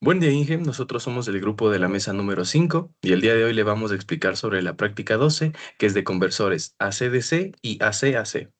Buen día, Inge. Nosotros somos el grupo de la mesa número 5 y el día de hoy le vamos a explicar sobre la práctica 12, que es de conversores AC-DC y AC-AC,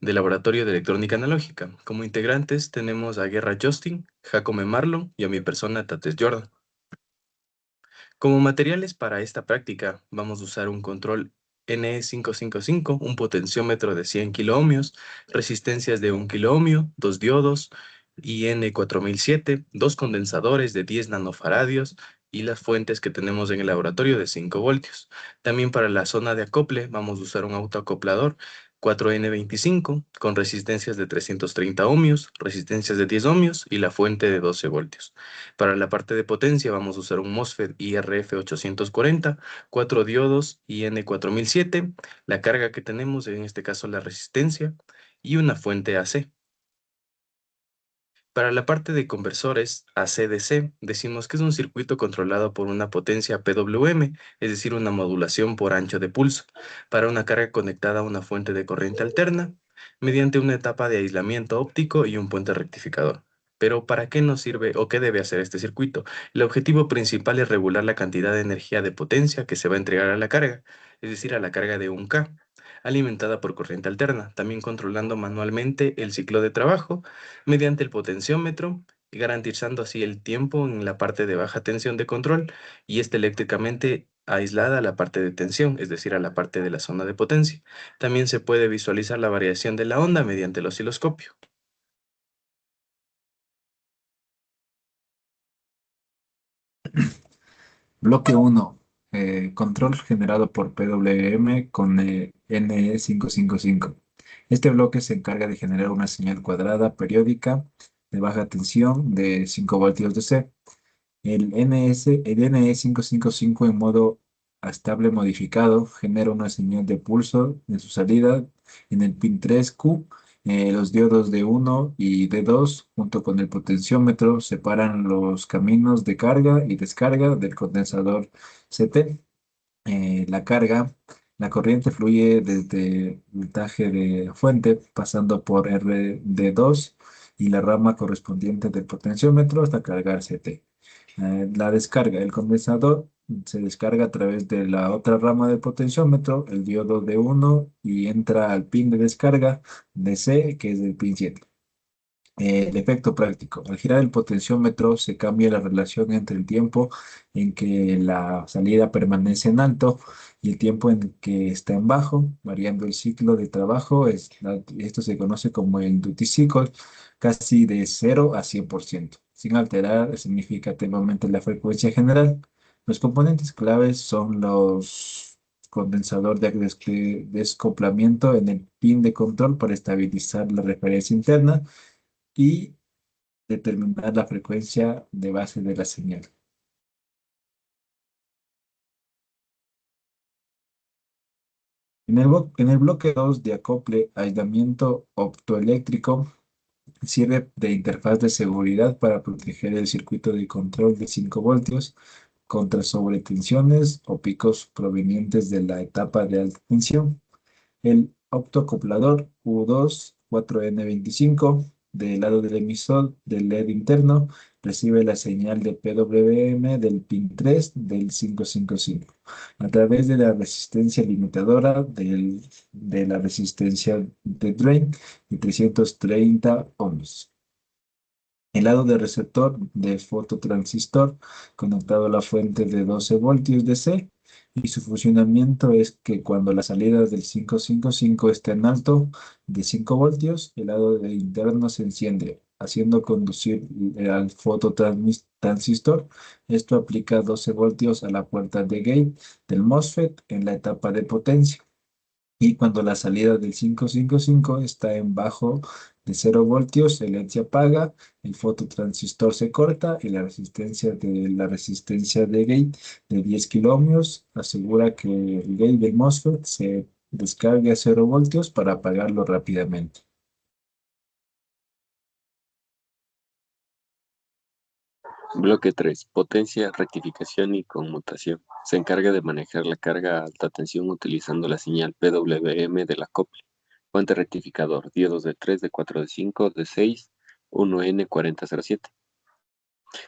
de Laboratorio de Electrónica Analógica. Como integrantes tenemos a Guerra Justin, Jacome Marlon y a mi persona Tates Jordan. Como materiales para esta práctica vamos a usar un control NE555, un potenciómetro de 100 kiloohmios, resistencias de 1 kiloohmio, dos diodos, IN4007, dos condensadores de 10 nanofaradios y las fuentes que tenemos en el laboratorio de 5 voltios. También para la zona de acople vamos a usar un autoacoplador 4N25 con resistencias de 330 ohmios, resistencias de 10 ohmios y la fuente de 12 voltios. Para la parte de potencia vamos a usar un MOSFET IRF840, cuatro diodos IN4007, la carga que tenemos, en este caso la resistencia, y una fuente AC. Para la parte de conversores AC-DC, decimos que es un circuito controlado por una potencia PWM, es decir, una modulación por ancho de pulso, para una carga conectada a una fuente de corriente alterna, mediante una etapa de aislamiento óptico y un puente rectificador. Pero ¿para qué nos sirve o qué debe hacer este circuito? El objetivo principal es regular la cantidad de energía de potencia que se va a entregar a la carga, es decir, a la carga de 1K, alimentada por corriente alterna, también controlando manualmente el ciclo de trabajo mediante el potenciómetro, garantizando así el tiempo en la parte de baja tensión de control y esta eléctricamente aislada a la parte de tensión, es decir, a la parte de la zona de potencia. También se puede visualizar la variación de la onda mediante el osciloscopio. Bloque 1. Control generado por PWM con NE555. Este bloque se encarga de generar una señal cuadrada periódica de baja tensión de 5 voltios DC. El NE555 en modo estable modificado genera una señal de pulso en su salida en el pin 3Q. Los diodos D1 y D2 junto con el potenciómetro separan los caminos de carga y descarga del condensador CT. La corriente fluye desde el voltaje de fuente pasando por RD2 y la rama correspondiente del potenciómetro hasta cargar CT. La descarga, el condensador se descarga a través de la otra rama del potenciómetro, el diodo D1, y entra al pin de descarga DC, que es el pin 7. El efecto práctico. Al girar el potenciómetro se cambia la relación entre el tiempo en que la salida permanece en alto y el tiempo en que está en bajo, variando el ciclo de trabajo. Esto se conoce como el duty cycle, casi de 0 a 100%. Sin alterar significativamente la frecuencia general. Los componentes claves son los condensador de descoplamiento en el pin de control para estabilizar la referencia interna y determinar la frecuencia de base de la señal. En el bloque 2 de acople, aislamiento optoeléctrico sirve de interfaz de seguridad para proteger el circuito de control de 5 voltios contra sobretensiones o picos provenientes de la etapa de alta tensión. El optoacoplador U2 4N25 del lado del emisor del LED interno recibe la señal de PWM del pin 3 del 555 a través de la resistencia limitadora de la resistencia de drain de 330 ohms. El lado del receptor de fototransistor conectado a la fuente de 12 voltios DC y su funcionamiento es que cuando la salida del 555 está en alto de 5 voltios, el lado de interno se enciende, haciendo conducir al fototransistor. Esto aplica 12 voltios a la puerta de gate del MOSFET en la etapa de potencia. Y cuando la salida del 555 está en bajo de 0 voltios, el LED se apaga, el fototransistor se corta y la resistencia de gate de 10 kiloohmios asegura que el gate del MOSFET se descargue a 0 voltios para apagarlo rápidamente. Bloque 3. Potencia, rectificación y conmutación. Se encarga de manejar la carga a alta tensión utilizando la señal PWM del acople. Fuente rectificador. Diodos de 3, de 4, de 5, de 6, 1N4007.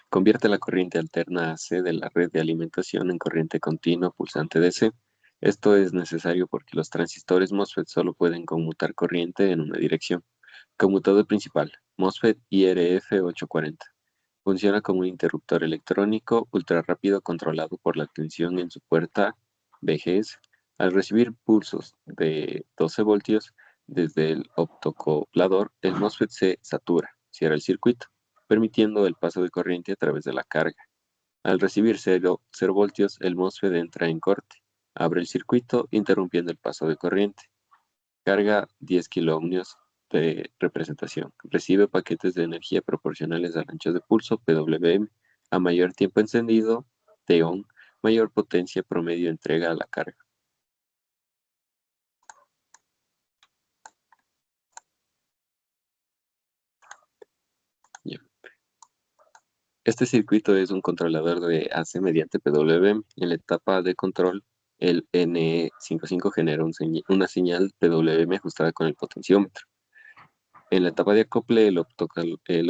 Convierte la corriente alterna AC de la red de alimentación en corriente continua pulsante DC. Esto es necesario porque los transistores MOSFET solo pueden conmutar corriente en una dirección. Conmutador principal, MOSFET IRF840. Funciona como un interruptor electrónico ultra rápido controlado por la tensión en su puerta BGS. Al recibir pulsos de 12 voltios desde el optocoplador, el MOSFET se satura, cierra el circuito, permitiendo el paso de corriente a través de la carga. Al recibir 0 voltios, el MOSFET entra en corte, abre el circuito, interrumpiendo el paso de corriente. Carga 10 kiloohmios de representación. Recibe paquetes de energía proporcionales al ancho de pulso PWM. A mayor tiempo encendido, TON, mayor potencia promedio entrega a la carga. Este circuito es un controlador de AC mediante PWM. En la etapa de control, el NE55 genera una señal PWM ajustada con el potenciómetro. En la etapa de acople, el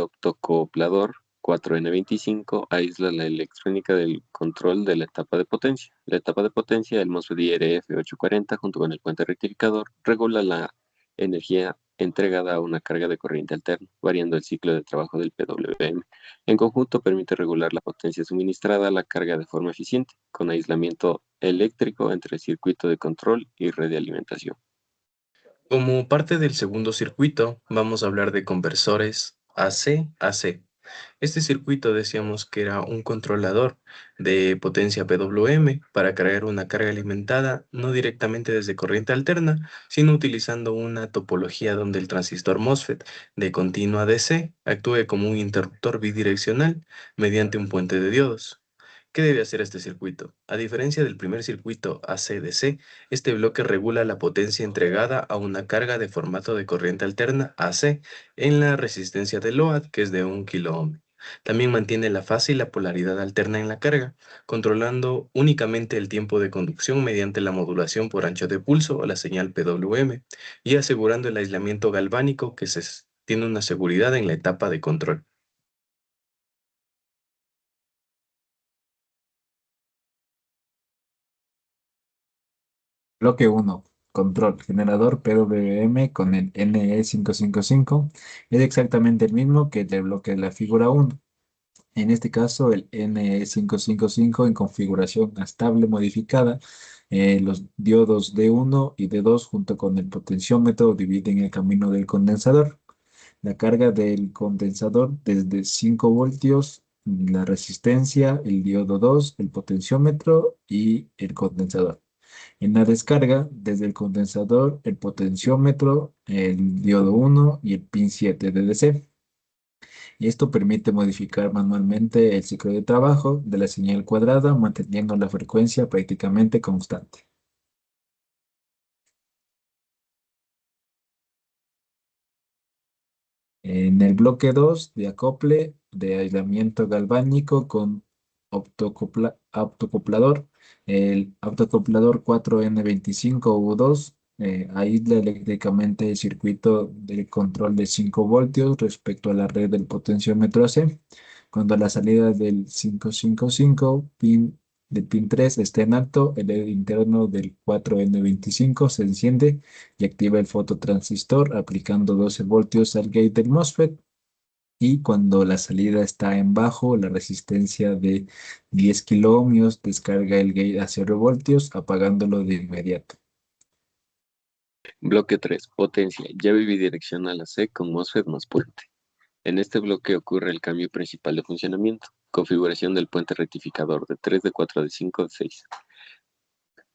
optocoplador 4N25 aísla la electrónica del control de la etapa de potencia. La etapa de potencia, el MOSFET IRF840 junto con el puente rectificador, regula la energía entregada a una carga de corriente alterna, variando el ciclo de trabajo del PWM. En conjunto, permite regular la potencia suministrada a la carga de forma eficiente, con aislamiento eléctrico entre el circuito de control y red de alimentación. Como parte del segundo circuito, vamos a hablar de conversores AC-AC. Este circuito decíamos que era un controlador de potencia PWM para cargar una carga alimentada no directamente desde corriente alterna, sino utilizando una topología donde el transistor MOSFET de continua DC actúe como un interruptor bidireccional mediante un puente de diodos. ¿Qué debe hacer este circuito? A diferencia del primer circuito AC-DC, este bloque regula la potencia entregada a una carga de formato de corriente alterna AC en la resistencia de load, que es de 1 kΩ. También mantiene la fase y la polaridad alterna en la carga, controlando únicamente el tiempo de conducción mediante la modulación por ancho de pulso o la señal PWM y asegurando el aislamiento galvánico que tiene una seguridad en la etapa de control. Bloque 1. Control. Generador PWM con el NE555 es exactamente el mismo que el del bloque de la figura 1. En este caso, el NE555 en configuración estable modificada, los diodos D1 y D2 junto con el potenciómetro dividen el camino del condensador. La carga del condensador desde 5 voltios, la resistencia, el diodo 2, el potenciómetro y el condensador. En la descarga, desde el condensador, el potenciómetro, el diodo 1 y el pin 7 de DC. Y esto permite modificar manualmente el ciclo de trabajo de la señal cuadrada, manteniendo la frecuencia prácticamente constante. En el bloque 2 de acople de aislamiento galvánico con autocoplador, el autocoplador 4N25U2 aísla eléctricamente el circuito de control de 5 voltios respecto a la red del potenciómetro AC. Cuando la salida del 555 del pin 3 esté en alto, el LED interno del 4N25 se enciende y activa el fototransistor aplicando 12 voltios al gate del MOSFET. Y cuando la salida está en bajo, la resistencia de 10 kiloohmios descarga el gate a 0 voltios, apagándolo de inmediato. Bloque 3. Potencia. Llave bidireccional AC con MOSFET más puente. En este bloque ocurre el cambio principal de funcionamiento. Configuración del puente rectificador de 3, de 4, de 5, de 6.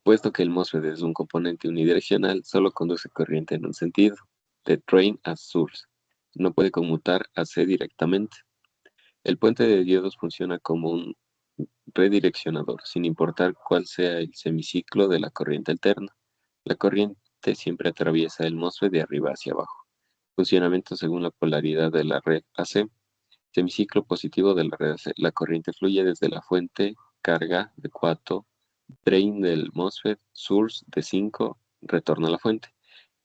Puesto que el MOSFET es un componente unidireccional, solo conduce corriente en un sentido, de drain a source. No puede conmutar AC directamente. El puente de diodos funciona como un redireccionador, sin importar cuál sea el semiciclo de la corriente alterna. La corriente siempre atraviesa el MOSFET de arriba hacia abajo. Funcionamiento según la polaridad de la red AC. Semiciclo positivo de la red AC. La corriente fluye desde la fuente, carga de 4, drain del MOSFET, source de 5, retorna a la fuente.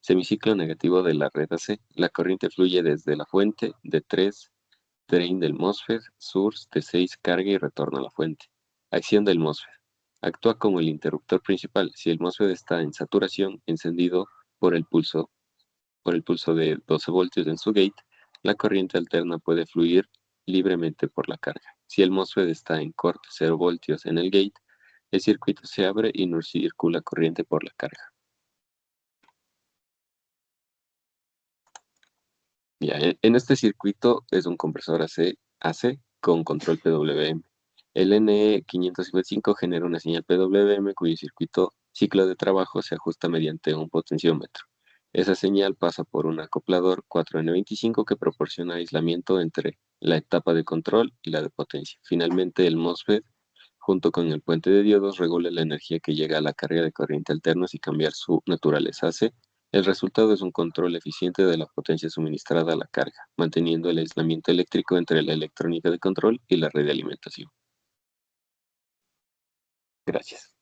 Semiciclo negativo de la red AC. La corriente fluye desde la fuente de 3, drain del MOSFET, source, T6, carga y retorno a la fuente. Acción del MOSFET. Actúa como el interruptor principal. Si el MOSFET está en saturación, encendido por el pulso de 12 voltios en su gate, la corriente alterna puede fluir libremente por la carga. Si el MOSFET está en corte 0 voltios en el gate, el circuito se abre y no circula corriente por la carga. Ya, en este circuito es un compresor AC con control PWM. El NE555 genera una señal PWM cuyo ciclo de trabajo se ajusta mediante un potenciómetro. Esa señal pasa por un acoplador 4N25 que proporciona aislamiento entre la etapa de control y la de potencia. Finalmente, el MOSFET, junto con el puente de diodos, regula la energía que llega a la carga de corriente alterna sin cambiar su naturaleza AC. El resultado es un control eficiente de la potencia suministrada a la carga, manteniendo el aislamiento eléctrico entre la electrónica de control y la red de alimentación. Gracias.